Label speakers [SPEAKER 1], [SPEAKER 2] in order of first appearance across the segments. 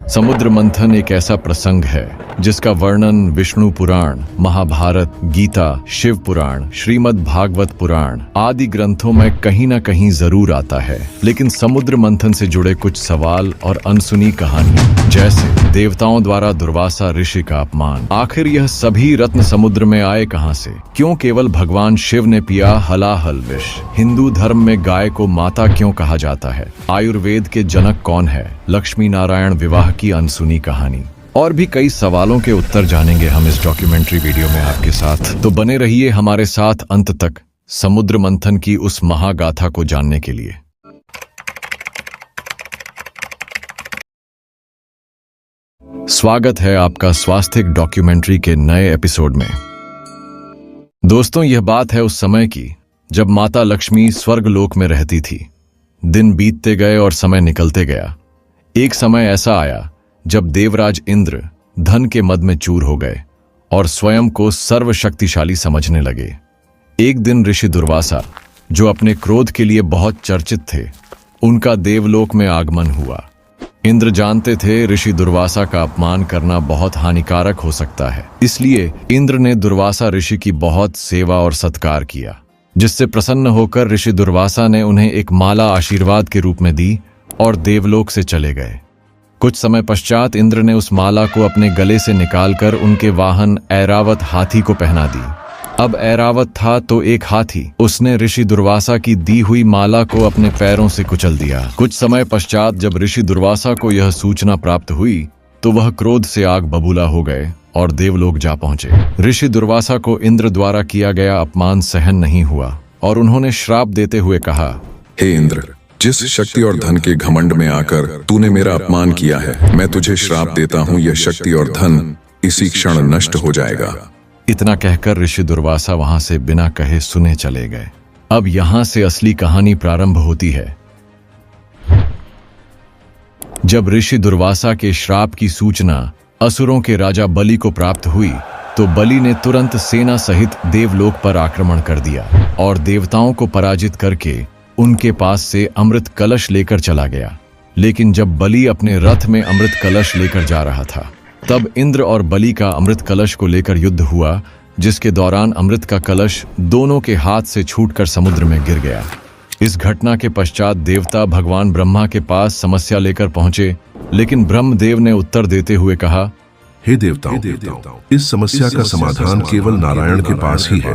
[SPEAKER 1] समुद्र मंथन एक ऐसा प्रसंग है जिसका वर्णन विष्णु पुराण, महाभारत, गीता, शिव पुराण, श्रीमद् भागवत पुराण आदि ग्रंथों में कहीं न कहीं जरूर आता है। लेकिन समुद्र मंथन से जुड़े कुछ सवाल और अनसुनी कहानियां, जैसे देवताओं द्वारा दुर्वासा ऋषि का अपमान, आखिर यह सभी रत्न समुद्र में आए कहां से? क्यों केवल भगवान शिव ने पिया हलाहल विष? हिंदू धर्म में गाय को माता क्यों कहा जाता है? आयुर्वेद के जनक कौन है? लक्ष्मी नारायण विवाह की अनसुनी कहानी और भी कई सवालों के उत्तर जानेंगे हम इस डॉक्यूमेंट्री वीडियो में आपके साथ। तो बने रहिए हमारे साथ अंत तक समुद्र मंथन की उस महागाथा को जानने के लिए। स्वागत है आपका स्वास्थ्य डॉक्यूमेंट्री के नए एपिसोड में। दोस्तों, यह बात है उस समय की जब माता लक्ष्मी स्वर्गलोक में रहती थी। दिन बीतते गए और समय निकलते गया। एक समय ऐसा आया जब देवराज इंद्र धन के मद में चूर हो गए और स्वयं को सर्वशक्तिशाली समझने लगे। एक दिन ऋषि दुर्वासा, जो अपने क्रोध के लिए बहुत चर्चित थे, उनका देवलोक में आगमन हुआ। इंद्र जानते थे ऋषि दुर्वासा का अपमान करना बहुत हानिकारक हो सकता है, इसलिए इंद्र ने दुर्वासा ऋषि की बहुत सेवा और सत्कार किया, जिससे प्रसन्न होकर ऋषि दुर्वासा ने उन्हें एक माला आशीर्वाद के रूप में दी और देवलोक से चले गए। कुछ समय पश्चात इंद्र ने उस माला को अपने गले से निकालकर उनके वाहन ऐरावत हाथी को पहना दी। अब ऐरावत था तो एक हाथी। उसने ऋषि दुर्वासा की दी हुई माला को अपने पैरों से कुचल दिया। कुछ समय पश्चात जब ऋषि दुर्वासा को यह सूचना प्राप्त हुई तो वह क्रोध से आग बबूला हो गए और देवलोक जा पहुंचे। ऋषि दुर्वासा को इंद्र द्वारा किया गया अपमान सहन नहीं हुआ और उन्होंने श्राप देते हुए कहा,
[SPEAKER 2] हे इंद्र, जिस शक्ति और धन के घमंड में आकर तूने मेरा अपमान किया है, मैं तुझे श्राप देता हूँ, यह शक्ति और धन इसी क्षण नष्ट हो जाएगा।
[SPEAKER 1] इतना कहकर ऋषि दुर्वासा वहां से बिना कहे सुने चले गए। अब यहां से असली कहानी प्रारंभ होती है। जब ऋषि दुर्वासा के श्राप की सूचना असुरों के राजा बलि को प्राप्त हुई तो बलि ने तुरंत सेना सहित देवलोक पर आक्रमण कर दिया और देवताओं को पराजित करके उनके पास से अमृत कलश लेकर चला गया। लेकिन जब बलि अपने रथ में अमृत कलश लेकर जा रहा था, तब इंद्र और बलि का अमृत कलश को लेकर युद्ध हुआ, जिसके दौरान अमृत का कलश दोनों के हाथ से छूटकर समुद्र में गिर गया। इस घटना के पश्चात देवता भगवान ब्रह्मा के पास समस्या लेकर पहुंचे, लेकिन ब्रह्मदेव ने उत्तर देते हुए कहा,
[SPEAKER 3] हे देवताओं, इस समस्या का समाधान केवल नारायण के पास ही है,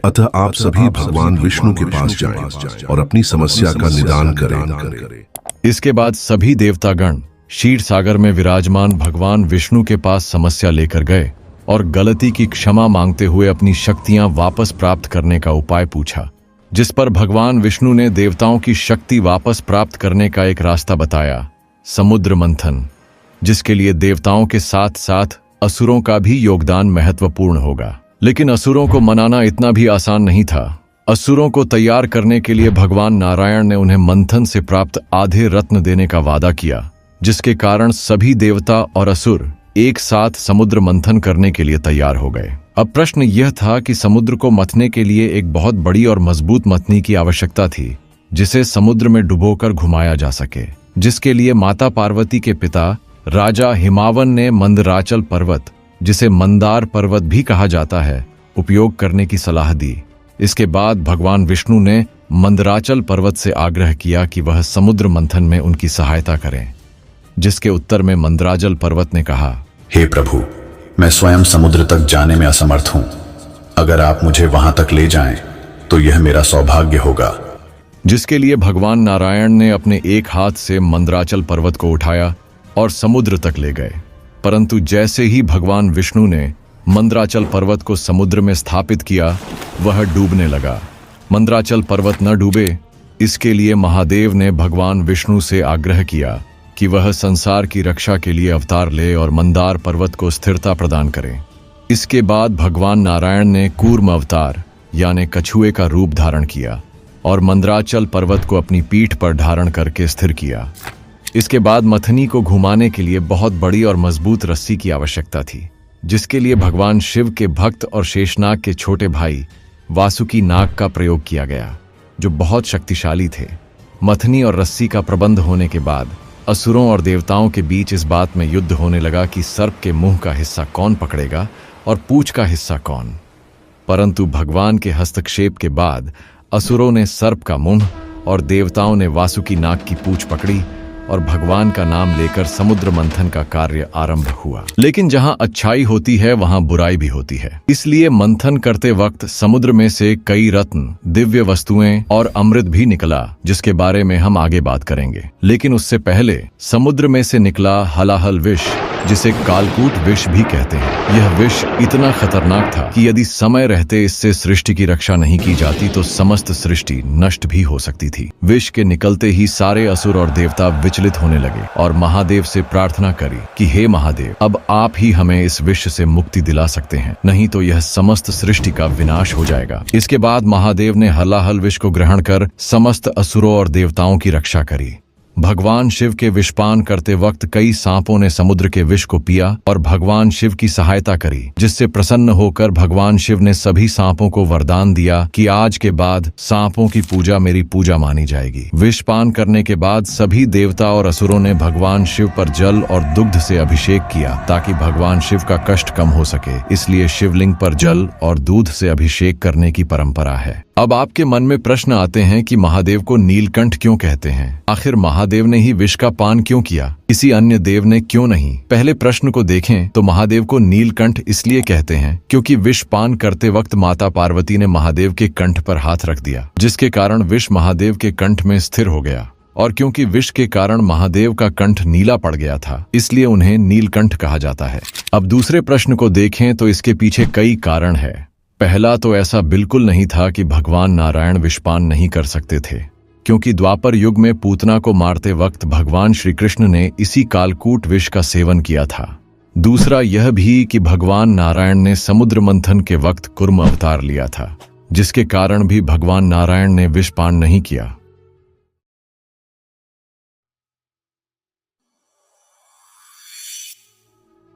[SPEAKER 3] अतः आप सभी भगवान विष्णु के पास जाएं और अपनी समस्या का निदान करें।
[SPEAKER 1] इसके बाद सभी देवतागण क्षीर सागर में विराजमान भगवान विष्णु के पास समस्या लेकर गए और गलती की क्षमा मांगते हुए अपनी शक्तियां वापस प्राप्त करने का उपाय पूछा, जिस पर भगवान विष्णु ने देवताओं की शक्ति वापस प्राप्त करने का एक रास्ता बताया, समुद्र मंथन, जिसके लिए देवताओं के साथ साथ असुरों का भी योगदान महत्वपूर्ण होगा। लेकिन असुरों को मनाना इतना भी आसान नहीं था। असुरों को तैयार करने के लिए भगवान नारायण ने उन्हें मंथन से प्राप्त आधे रत्न देने का वादा किया, जिसके कारण सभी देवता और असुर एक साथ समुद्र मंथन करने के लिए तैयार हो गए। अब प्रश्न यह था कि समुद्र को मथने के लिए एक बहुत बड़ी और मजबूत मथनी की आवश्यकता थी, जिसे समुद्र में डुबोकर घुमाया जा सके, जिसके लिए माता पार्वती के पिता राजा हिमावन ने मंदराचल पर्वत, जिसे मंदार पर्वत भी कहा जाता है, उपयोग करने की सलाह दी। इसके बाद भगवान विष्णु ने मंदराचल पर्वत से आग्रह किया कि वह समुद्र मंथन में उनकी सहायता करें, जिसके उत्तर में मंदराचल पर्वत ने कहा,
[SPEAKER 4] हे प्रभु, मैं स्वयं समुद्र तक जाने में असमर्थ हूं। अगर आप मुझे वहां तक ले जाएं तो यह मेरा सौभाग्य होगा।
[SPEAKER 1] जिसके लिए भगवान नारायण ने अपने एक हाथ से मंदराचल पर्वत को उठाया और समुद्र तक ले गए। परंतु जैसे ही भगवान विष्णु ने मंदराचल पर्वत को समुद्र में स्थापित किया, वह डूबने लगा। मंदराचल पर्वत न डूबे, इसके लिए महादेव ने भगवान विष्णु से आग्रह किया कि वह संसार की रक्षा के लिए अवतार ले और मंदार पर्वत को स्थिरता प्रदान करें। इसके बाद भगवान नारायण ने कूर्म अवतार यानी कछुए का रूप धारण किया और मंदराचल पर्वत को अपनी पीठ पर धारण करके स्थिर किया। इसके बाद मथनी को घुमाने के लिए बहुत बड़ी और मजबूत रस्सी की आवश्यकता थी, जिसके लिए भगवान शिव के भक्त और शेषनाग के छोटे भाई वासुकी नाग का प्रयोग किया गया, जो बहुत शक्तिशाली थे। मथनी और रस्सी का प्रबंध होने के बाद असुरों और देवताओं के बीच इस बात में युद्ध होने लगा कि सर्प के मुंह का हिस्सा कौन पकड़ेगा और पूंछ का हिस्सा कौन। परंतु भगवान के हस्तक्षेप के बाद असुरों ने सर्प का मुंह और देवताओं ने वासुकी नाग की पूंछ पकड़ी और भगवान का नाम लेकर समुद्र मंथन का कार्य आरंभ हुआ। लेकिन जहां अच्छाई होती है वहां बुराई भी होती है, इसलिए मंथन करते वक्त समुद्र में से कई रत्न, दिव्य वस्तुएं और अमृत भी निकला, जिसके बारे में हम आगे बात करेंगे। लेकिन उससे पहले समुद्र में से निकला हलाहल विष, जिसे कालकूट विष भी कहते हैं। यह विष इतना खतरनाक था कि यदि समय रहते इससे सृष्टि की रक्षा नहीं की जाती तो समस्त सृष्टि नष्ट भी हो सकती थी। विष के निकलते ही सारे असुर और देवता विचलित होने लगे और महादेव से प्रार्थना करी कि हे महादेव, अब आप ही हमें इस विष से मुक्ति दिला सकते हैं, नहीं तो यह समस्त सृष्टि का विनाश हो जाएगा। इसके बाद महादेव ने हलाहल विष को ग्रहण कर समस्त असुरों और देवताओं की रक्षा करी। भगवान शिव के विषपान करते वक्त कई सांपों ने समुद्र के विष को पिया और भगवान शिव की सहायता करी, जिससे प्रसन्न होकर भगवान शिव ने सभी सांपों को वरदान दिया कि आज के बाद सांपों की पूजा मेरी पूजा मानी जाएगी। विषपान करने के बाद सभी देवता और असुरों ने भगवान शिव पर जल और दुग्ध से अभिषेक किया ताकि भगवान शिव का कष्ट कम हो सके। इसलिए शिवलिंग पर जल और दूध से अभिषेक करने की परंपरा है। अब आपके मन में प्रश्न आते हैं कि महादेव को नीलकंठ क्यों कहते हैं? आखिर महादेव ने ही विष का पान क्यों किया, किसी अन्य देव ने क्यों नहीं? पहले प्रश्न को देखें तो महादेव को नीलकंठ इसलिए कहते हैं क्योंकि विष पान करते वक्त माता पार्वती ने महादेव के कंठ पर हाथ रख दिया, जिसके कारण विष महादेव के कंठ में स्थिर हो गया। और क्योंकि विष के कारण महादेव का कंठ नीला पड़ गया था, इसलिए उन्हें नीलकंठ कहा जाता है। अब दूसरे प्रश्न को देखें तो इसके पीछे कई कारण है। पहला तो ऐसा बिल्कुल नहीं था कि भगवान नारायण विषपान नहीं कर सकते थे, क्योंकि द्वापर युग में पूतना को मारते वक्त भगवान श्री कृष्ण ने इसी कालकूट विष का सेवन किया था। दूसरा यह भी कि भगवान नारायण ने समुद्र मंथन के वक्त कुर्म अवतार लिया था, जिसके कारण भी भगवान नारायण ने विषपान नहीं किया।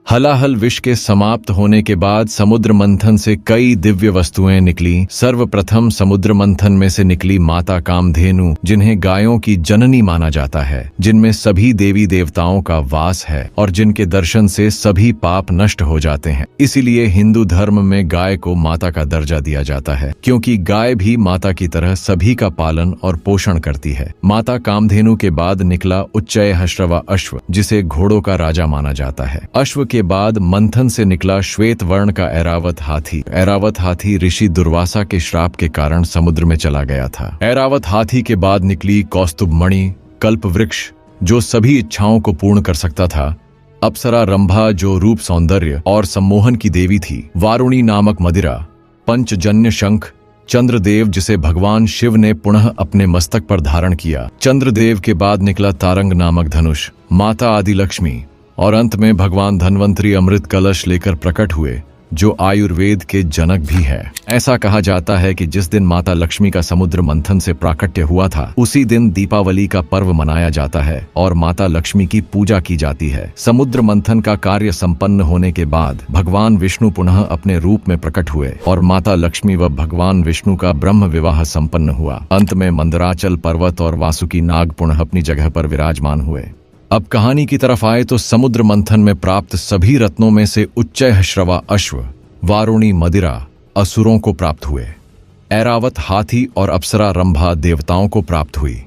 [SPEAKER 1] हलाहल विष के समाप्त होने के बाद समुद्र मंथन से कई दिव्य वस्तुएं निकली। सर्वप्रथम समुद्र मंथन में से निकली माता कामधेनु, जिन्हें गायों की जननी माना जाता है, जिनमें सभी देवी देवताओं का वास है और जिनके दर्शन से सभी पाप नष्ट हो जाते हैं। इसीलिए हिंदू धर्म में गाय को माता का दर्जा दिया जाता है, क्योंकि गाय भी माता की तरह सभी का पालन और पोषण करती है। माता कामधेनु के बाद निकला उच्चैःश्रवा अश्व, जिसे घोड़ों का राजा माना जाता है। अश्व के बाद मंथन से निकला श्वेत वर्ण का ऐरावत हाथी। ऐरावत हाथी ऋषि दुर्वासा के श्राप के कारण समुद्र में चला गया था। ऐरावत हाथी के बाद निकली कौस्तुभ मणि, कल्प वृक्ष, जो सभी इच्छाओं को पूर्ण कर सकता था। अप्सरा रंभा, जो रूप सौंदर्य और सम्मोहन की देवी थी। वारुणी नामक मदिरा, पंचजन्य शंख, चंद्रदेव, जिसे भगवान शिव ने पुनः अपने मस्तक पर धारण किया। चंद्रदेव के बाद निकला तारंग नामक धनुष, माता आदि लक्ष्मी, और अंत में भगवान धन्वंतरी अमृत कलश लेकर प्रकट हुए, जो आयुर्वेद के जनक भी है। ऐसा कहा जाता है कि जिस दिन माता लक्ष्मी का समुद्र मंथन से प्राकट्य हुआ था, उसी दिन दीपावली का पर्व मनाया जाता है और माता लक्ष्मी की पूजा की जाती है। समुद्र मंथन का कार्य संपन्न होने के बाद भगवान विष्णु पुनः अपने रूप में प्रकट हुए और माता लक्ष्मी व भगवान विष्णु का ब्रह्म विवाह संपन्न हुआ। अंत में मंदराचल पर्वत और वासुकी नाग पुनः अपनी जगह पर विराजमान हुए। अब कहानी की तरफ आए तो समुद्र मंथन में प्राप्त सभी रत्नों में से उच्चैःश्रवा अश्व, वारुणी मदिरा असुरों को प्राप्त हुए। ऐरावत हाथी और अप्सरा रंभा देवताओं को प्राप्त हुई।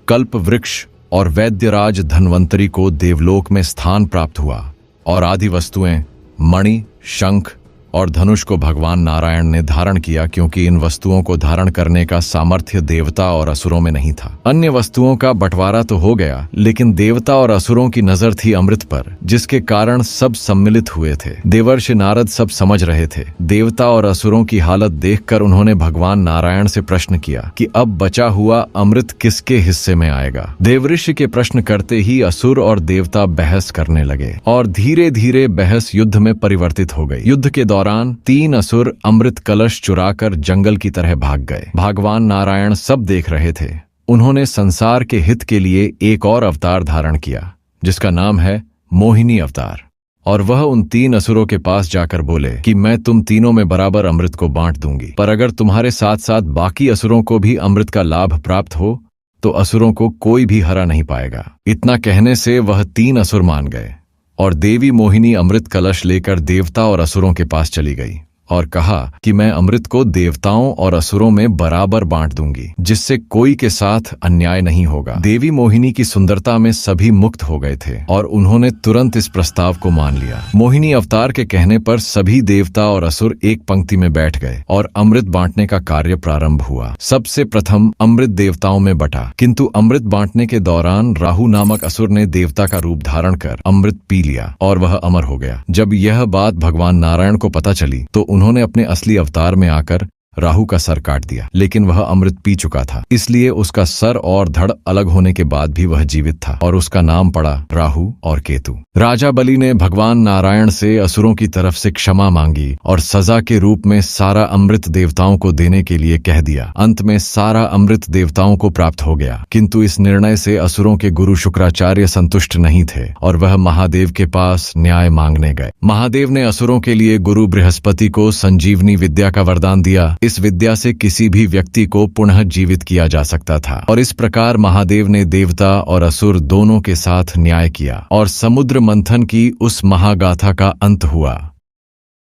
[SPEAKER 1] कल्प वृक्ष और वैद्यराज धन्वंतरी को देवलोक में स्थान प्राप्त हुआ और आदि वस्तुएं मणि, शंख और धनुष को भगवान नारायण ने धारण किया, क्योंकि इन वस्तुओं को धारण करने का सामर्थ्य देवता और असुरों में नहीं था। अन्य वस्तुओं का बंटवारा तो हो गया, लेकिन देवता और असुरों की नजर थी अमृत पर, जिसके कारण सब सम्मिलित हुए थे। देवर्षि नारद सब समझ रहे थे। देवता और असुरों की हालत देखकर उन्होंने भगवान नारायण से प्रश्न किया कि अब बचा हुआ अमृत किसके हिस्से में आएगा। देवऋषि के प्रश्न करते ही असुर और देवता बहस करने लगे और धीरे धीरे बहस युद्ध में परिवर्तित हो गई। युद्ध के दौरान 3 असुर अमृत कलश चुराकर जंगल की तरह भाग गए। भगवान नारायण सब देख रहे थे। उन्होंने संसार के हित के लिए एक और अवतार धारण किया, जिसका नाम है मोहिनी अवतार, और वह उन 3 असुरों के पास जाकर बोले कि मैं तुम तीनों में बराबर अमृत को बांट दूंगी, पर अगर तुम्हारे साथ साथ बाकी असुरों को भी अमृत का लाभ प्राप्त हो तो असुरों को कोई भी हरा नहीं पाएगा। इतना कहने से वह 3 असुर मान गए और देवी मोहिनी अमृत कलश लेकर देवता और असुरों के पास चली गई और कहा कि मैं अमृत को देवताओं और असुरों में बराबर बांट दूंगी, जिससे कोई के साथ अन्याय नहीं होगा। देवी मोहिनी की सुंदरता में सभी मुक्त हो गए थे और उन्होंने तुरंत इस प्रस्ताव को मान लिया। मोहिनी अवतार के कहने पर सभी देवता और असुर एक पंक्ति में बैठ गए और अमृत बांटने का कार्य प्रारंभ हुआ। सबसे प्रथम अमृत देवताओं में बटा, किंतु अमृत बांटने के दौरान राहु नामक असुर ने देवता का रूप धारण कर अमृत पी लिया और वह अमर हो गया। जब यह बात भगवान नारायण को पता चली तो उन्होंने अपने असली अवतार में आकर राहु का सर काट दिया, लेकिन वह अमृत पी चुका था, इसलिए उसका सर और धड़ अलग होने के बाद भी वह जीवित था और उसका नाम पड़ा राहु और केतु। राजा बलि ने भगवान नारायण से असुरों की तरफ से क्षमा मांगी और सजा के रूप में सारा अमृत देवताओं को देने के लिए कह दिया। अंत में सारा अमृत देवताओं को प्राप्त हो गया, किंतु इस निर्णय से असुरों के गुरु शुक्राचार्य संतुष्ट नहीं थे और वह महादेव के पास न्याय मांगने गए। महादेव ने असुरों के लिए गुरु बृहस्पति को संजीवनी विद्या का वरदान दिया। इस विद्या से किसी भी व्यक्ति को पुनः जीवित किया जा सकता था और इस प्रकार महादेव ने देवता और असुर दोनों के साथ न्याय किया और समुद्र मंथन की उस महागाथा का अंत हुआ।